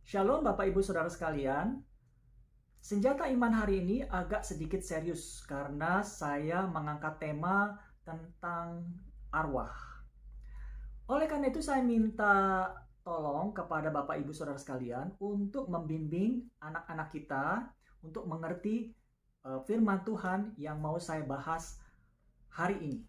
Shalom Bapak Ibu Saudara sekalian. Senjata iman hari ini agak sedikit serius karena saya mengangkat tema tentang arwah. Oleh karena itu saya minta tolong kepada Bapak Ibu Saudara sekalian untuk membimbing anak-anak kita untuk mengerti firman Tuhan yang mau saya bahas hari ini.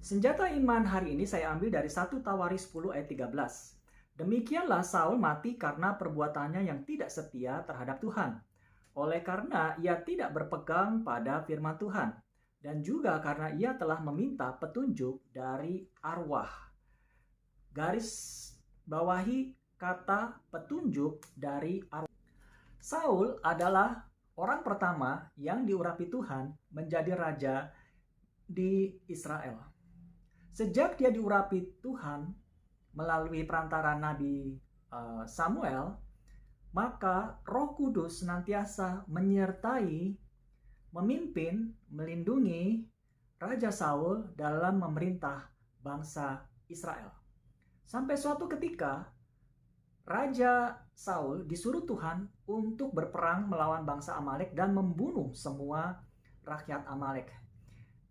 Senjata iman hari ini saya ambil dari 1 Tawaris 10 ayat 13. Demikianlah Saul mati karena perbuatannya yang tidak setia terhadap Tuhan. Oleh karena ia tidak berpegang pada firman Tuhan. Dan juga karena ia telah meminta petunjuk dari arwah. Garis bawahi kata petunjuk dari arwah. Saul adalah orang pertama yang diurapi Tuhan menjadi raja di Israel. Sejak dia diurapi Tuhan melalui perantara Nabi Samuel, maka Roh Kudus senantiasa menyertai, memimpin, melindungi Raja Saul dalam memerintah bangsa Israel. Sampai suatu ketika, Raja Saul disuruh Tuhan untuk berperang melawan bangsa Amalek dan membunuh semua rakyat Amalek.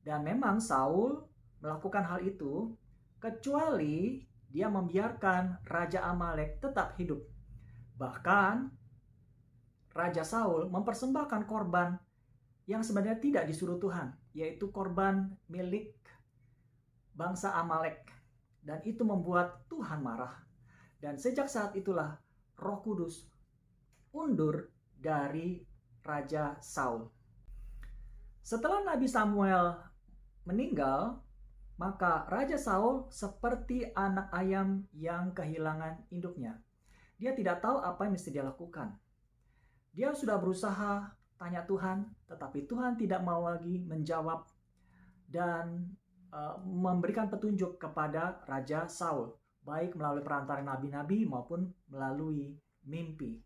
Dan memang Saul melakukan hal itu kecuali dia membiarkan Raja Amalek tetap hidup. Bahkan Raja Saul mempersembahkan korban yang sebenarnya tidak disuruh Tuhan, yaitu korban milik bangsa Amalek. Dan itu membuat Tuhan marah. Dan sejak saat itulah Roh Kudus undur dari Raja Saul. Setelah Nabi Samuel meninggal, maka Raja Saul seperti anak ayam yang kehilangan induknya. Dia tidak tahu apa yang mesti dia lakukan. Dia sudah berusaha tanya Tuhan, tetapi Tuhan tidak mau lagi menjawab dan memberikan petunjuk kepada Raja Saul, baik melalui perantara nabi-nabi maupun melalui mimpi.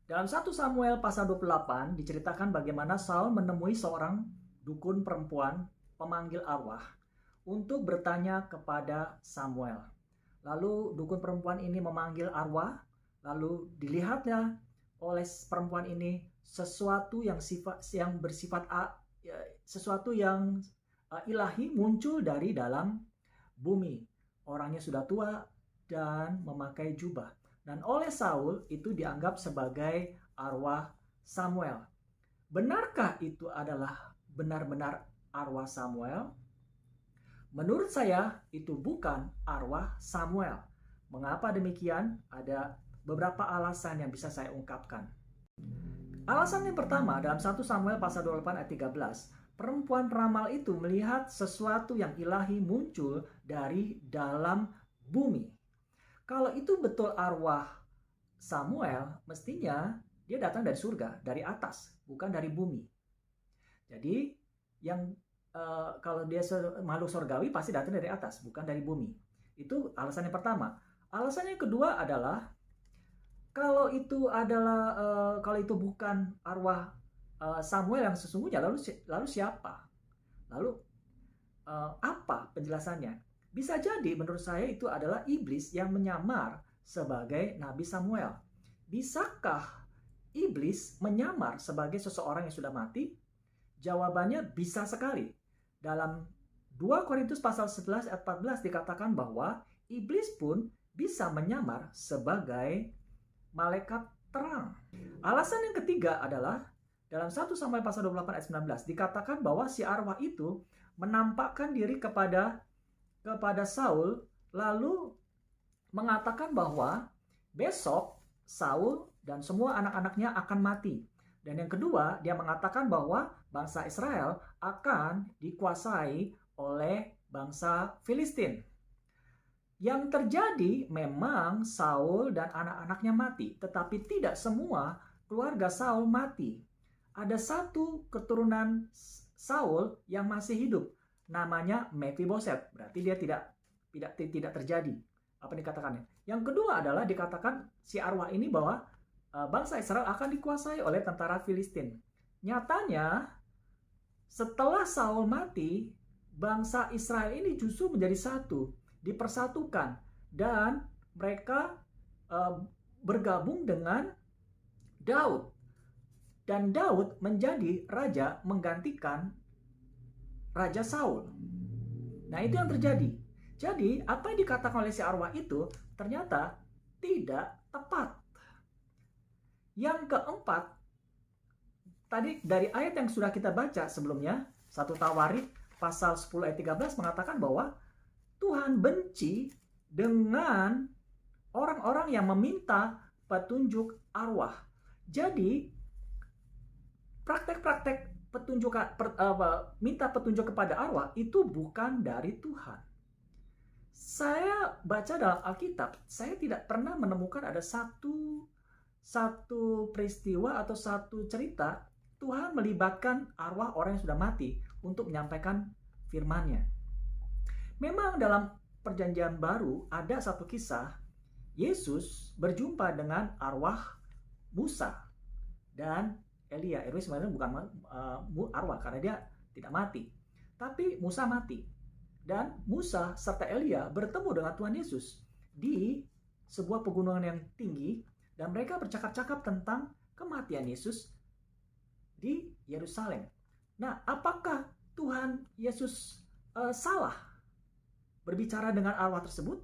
Dalam 1 Samuel pasal 28 diceritakan bagaimana Saul menemui seorang dukun perempuan pemanggil arwah untuk bertanya kepada Samuel. Lalu dukun perempuan ini memanggil arwah, lalu dilihatnya oleh perempuan ini sesuatu yang bersifat sesuatu yang ilahi muncul dari dalam bumi. Orangnya sudah tua dan memakai jubah. Dan oleh Saul itu dianggap sebagai arwah Samuel. Benarkah itu adalah benar-benar arwah Samuel? Menurut saya itu bukan arwah Samuel. Mengapa demikian? Ada beberapa alasan yang bisa saya ungkapkan. Alasan yang pertama dalam 1 Samuel pasal 28 ayat 13, perempuan peramal itu melihat sesuatu yang ilahi muncul dari dalam bumi. Kalau itu betul arwah Samuel, mestinya dia datang dari surga, dari atas, bukan dari bumi. Jadi yang kalau dia makhluk surgawi pasti datang dari atas, bukan dari bumi. Itu alasan yang pertama. Alasan yang kedua adalah kalau itu bukan arwah Samuel yang sesungguhnya, lalu siapa? Lalu apa penjelasannya? Bisa jadi menurut saya itu adalah iblis yang menyamar sebagai Nabi Samuel. Bisakah iblis menyamar sebagai seseorang yang sudah mati? Jawabannya bisa sekali. Dalam 2 Korintus pasal 11 ayat 14 dikatakan bahwa iblis pun bisa menyamar sebagai malaikat terang. Alasan yang ketiga adalah dalam 1 Samuel pasal 28 ayat 19 dikatakan bahwa si arwah itu menampakkan diri kepada Saul lalu mengatakan bahwa besok Saul dan semua anak-anaknya akan mati. Dan yang kedua, dia mengatakan bahwa bangsa Israel akan dikuasai oleh bangsa Filistin. Yang terjadi memang Saul dan anak-anaknya mati, tetapi tidak semua keluarga Saul mati. Ada satu keturunan Saul yang masih hidup, namanya Mephiboset. Berarti dia tidak terjadi apa dikatakannya. Yang kedua adalah dikatakan si arwah ini bahwa bangsa Israel akan dikuasai oleh tentara Filistin. Nyatanya setelah Saul mati, bangsa Israel ini justru menjadi satu, dipersatukan, dan mereka bergabung dengan Daud. Dan Daud menjadi raja menggantikan Raja Saul. Nah, itu yang terjadi. Jadi, apa yang dikatakan oleh si arwah itu ternyata tidak tepat. Yang keempat, tadi dari ayat yang sudah kita baca sebelumnya, 1 Tawarik pasal 10 ayat 13 mengatakan bahwa Tuhan benci dengan orang-orang yang meminta petunjuk arwah. Jadi, praktek-praktek minta petunjuk kepada arwah itu bukan dari Tuhan. Saya baca dalam Alkitab, saya tidak pernah menemukan ada satu peristiwa atau satu cerita Tuhan melibatkan arwah orang yang sudah mati untuk menyampaikan firman-Nya. Memang dalam Perjanjian Baru ada satu kisah Yesus berjumpa dengan arwah Musa dan Elia. Elia sebenarnya bukan arwah karena dia tidak mati, tapi Musa mati. Dan Musa serta Elia bertemu dengan Tuhan Yesus di sebuah pegunungan yang tinggi dan mereka bercakap-cakap tentang kematian Yesus di Yerusalem. Nah, apakah Tuhan Yesus salah berbicara dengan arwah tersebut?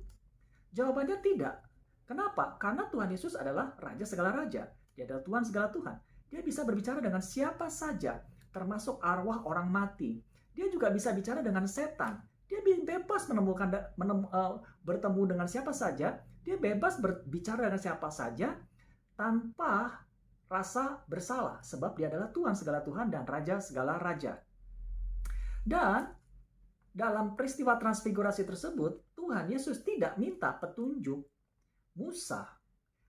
Jawabannya tidak. Kenapa? Karena Tuhan Yesus adalah Raja segala raja. Dia adalah Tuhan segala Tuhan. Dia bisa berbicara dengan siapa saja, termasuk arwah orang mati. Dia juga bisa bicara dengan setan. Dia bebas bertemu dengan siapa saja. Dia bebas berbicara dengan siapa saja tanpa rasa bersalah. Sebab dia adalah Tuhan segala Tuhan dan Raja segala raja. Dan dalam peristiwa transfigurasi tersebut, Tuhan Yesus tidak minta petunjuk Musa.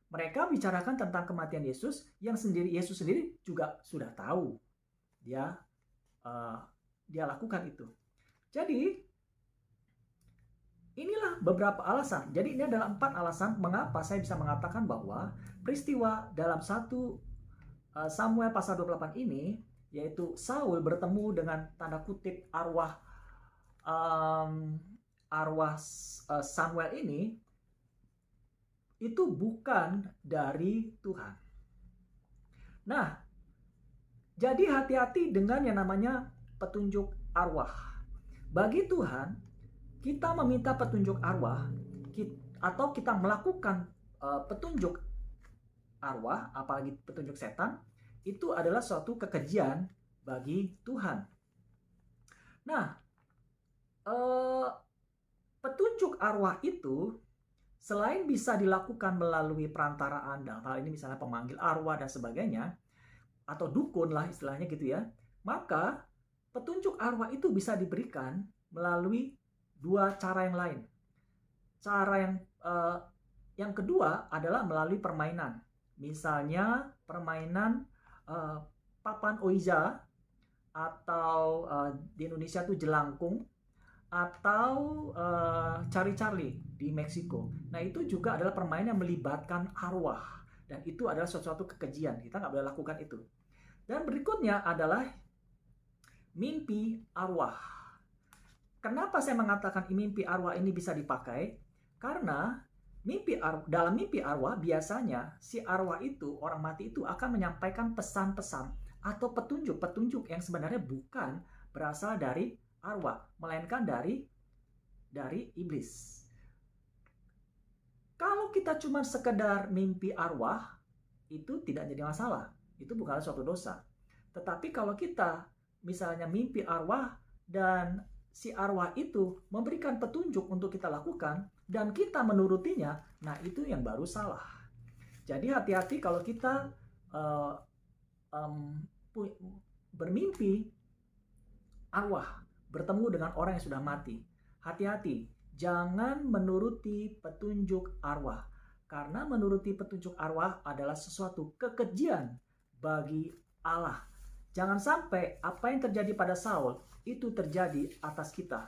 Mereka bicarakan tentang kematian Yesus yang Yesus sendiri juga sudah tahu. Dia lakukan itu. Jadi inilah beberapa alasan. Jadi ini adalah 4 alasan mengapa saya bisa mengatakan bahwa peristiwa dalam 1 Samuel pasal 28 ini, yaitu Saul bertemu dengan tanda kutip arwah Samuel ini, itu bukan dari Tuhan. Nah, jadi hati-hati dengan yang namanya petunjuk arwah. Bagi Tuhan, kita meminta petunjuk arwah atau kita melakukan petunjuk arwah, apalagi petunjuk setan, itu adalah suatu kekejian bagi Tuhan. Nah, petunjuk arwah itu selain bisa dilakukan melalui perantaraan, dalam hal ini misalnya pemanggil arwah dan sebagainya, atau dukun lah istilahnya gitu ya, maka petunjuk arwah itu bisa diberikan melalui 2 cara yang lain. Cara yang kedua adalah melalui permainan. Misalnya permainan papan oiza, atau di Indonesia itu jelangkung, atau cari-cari di Meksiko. Nah, itu juga adalah permainan yang melibatkan arwah. Dan itu adalah sesuatu kekejian. Kita nggak boleh lakukan itu. Dan berikutnya adalah mimpi arwah. Kenapa saya mengatakan mimpi arwah ini bisa dipakai? Karena dalam mimpi arwah biasanya si arwah itu, orang mati itu akan menyampaikan pesan-pesan atau petunjuk-petunjuk yang sebenarnya bukan berasal dari arwah, melainkan dari iblis. Kalau kita cuma sekedar mimpi arwah, itu tidak jadi masalah. Itu bukanlah suatu dosa. Tetapi kalau kita misalnya mimpi arwah dan si arwah itu memberikan petunjuk untuk kita lakukan dan kita menurutinya, nah itu yang baru salah. Jadi hati-hati kalau kita bermimpi arwah, bertemu dengan orang yang sudah mati. Hati-hati, jangan menuruti petunjuk arwah. Karena menuruti petunjuk arwah adalah sesuatu kekejian bagi Allah. Jangan sampai apa yang terjadi pada Saul itu terjadi atas kita.